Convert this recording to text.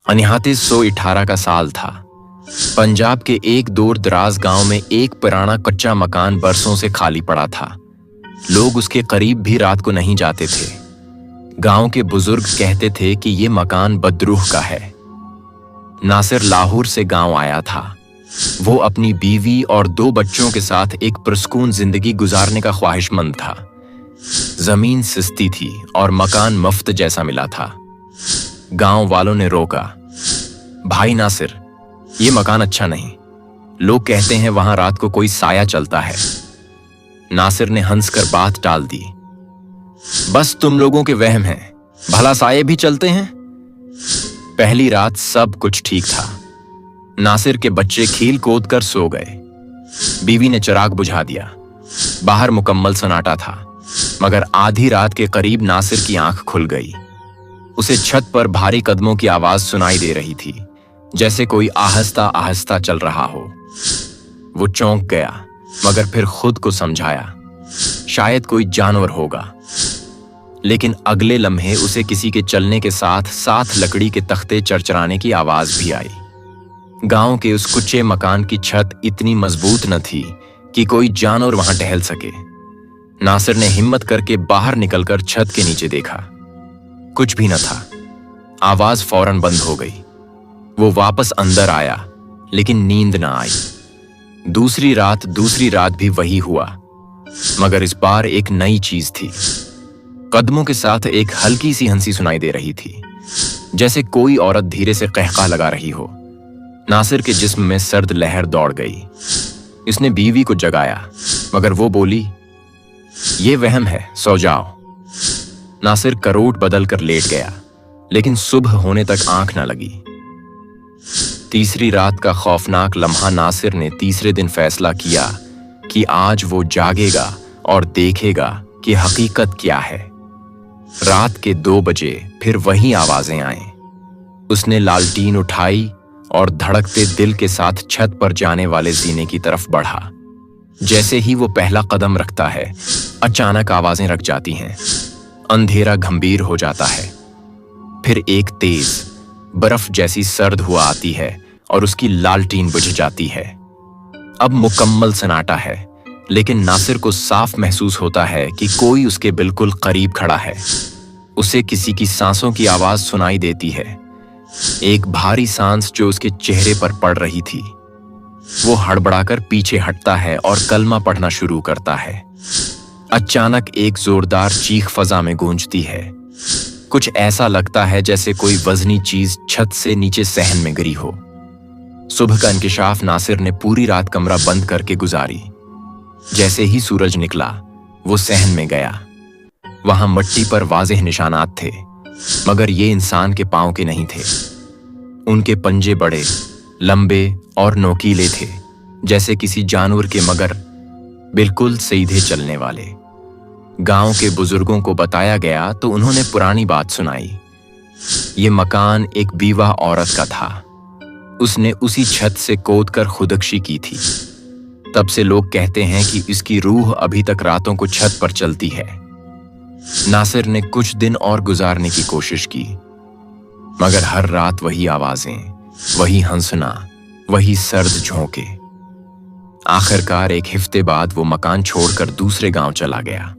अनिहाते 118 का साल था। पंजाब के एक दूर दराज गांव में एक पुराना कच्चा मकान बरसों से खाली पड़ा था। लोग उसके करीब भी रात को नहीं जाते थे। गांव के बुजुर्ग कहते थे कि ये मकान बदरूह का है। नासिर लाहौर से गांव आया था। वो अपनी बीवी और 2 बच्चों के साथ एक पुरस्कून जिंदगी गुजारने का ख्वाहिशमंद था। जमीन सस्ती थी और मकान मुफ्त जैसा मिला था। गांव वालों ने रोका, भाई नासिर, ये मकान अच्छा नहीं। लोग कहते हैं वहां रात को कोई साया चलता है। नासिर ने हंसकर बात टाल दी, बस तुम लोगों के वहम हैं, भला साये भी चलते हैं। पहली रात सब कुछ ठीक था। नासिर के बच्चे खील कूद कर सो गए। बीवी ने चिराग बुझा दिया। बाहर मुकम्मल सन्नाटा था, मगर आधी रात के करीब नासिर की आंख खुल गई। उसे छत पर भारी कदमों की आवाज सुनाई दे रही थी, जैसे कोई आहिस्ता आहिस्ता चल रहा हो। वो चौंक गया, मगर फिर खुद को समझाया, शायद कोई जानवर होगा। लेकिन अगले लम्हे उसे किसी के चलने के साथ साथ लकड़ी के तख्ते चरचराने की आवाज भी आई। गांव के उस कुच्चे मकान की छत इतनी मजबूत न थी कि कोई जानवर वहां टहल सके। नासिर ने हिम्मत करके बाहर निकलकर छत के नीचे देखा। कुछ भी न था। आवाज फौरन बंद हो गई। वो वापस अंदर आया, लेकिन नींद न आई। दूसरी रात भी वही हुआ, मगर इस बार एक नई चीज थी। कदमों के साथ एक हल्की सी हंसी सुनाई दे रही थी, जैसे कोई औरत धीरे से कहका लगा रही हो। नासिर के जिस्म में सर्द लहर दौड़ गई। इसने बीवी को जगाया, मगर वो बोली, ये वहम है, सो जाओ। नासिर करोट बदल कर लेट गया, लेकिन सुबह होने तक आंख न लगी। तीसरी रात का खौफनाक लम्हा नासिर ने तीसरे दिन फैसला किया कि आज वो जागेगा और देखेगा कि हकीकत क्या है। रात के 2 बजे फिर वही आवाजें आईं। उसने लालटीन उठाई और धड़कते दिल के साथ छत पर जाने वाले जीने की तरफ बढ़ा। जैसे ही वो पहला कदम रखता है, अचानक आवाजें रुक जाती हैं। अंधेरा गंभीर हो जाता है। फिर एक तेज बर्फ जैसी सर्द हुआ आती है और उसकी लालटीन बुझ जाती है। अब मुकम्मल सन्नाटा है, लेकिन नासिर को साफ महसूस होता है कि कोई उसके बिल्कुल करीब खड़ा है। उसे किसी की सांसों की आवाज सुनाई देती है, एक भारी सांस जो उसके चेहरे पर पड़ रही थी। वो हड़बड़ाकर पीछे हटता है और कलमा पढ़ना शुरू करता है। अचानक एक जोरदार चीख फजा में गूंजती है। कुछ ऐसा लगता है जैसे कोई वजनी चीज छत से नीचे सहन में गिरी हो। सुबह का इंकिशाफ नासिर ने पूरी रात कमरा बंद करके गुजारी। जैसे ही सूरज निकला, वो सहन में गया। वहां मिट्टी पर वाज़ेह निशानात थे, मगर ये इंसान के पांव के नहीं थे। उनके पंजे बड़े, लंबे और नोकीले थे, जैसे किसी जानवर के, मगर बिल्कुल सीधे चलने वाले। गांव के बुजुर्गों को बताया गया तो उन्होंने पुरानी बात सुनाई। ये मकान एक बीवा औरत का था। उसने उसी छत से कूद कर खुदकुशी की थी। तब से लोग कहते हैं कि इसकी रूह अभी तक रातों को छत पर चलती है। नासिर ने कुछ दिन और गुजारने की कोशिश की, मगर हर रात वही आवाजें, वही हंसना, वही सर्द झोंके। आखिरकार एक हफ्ते बाद वो मकान छोड़कर दूसरे गांव चला गया।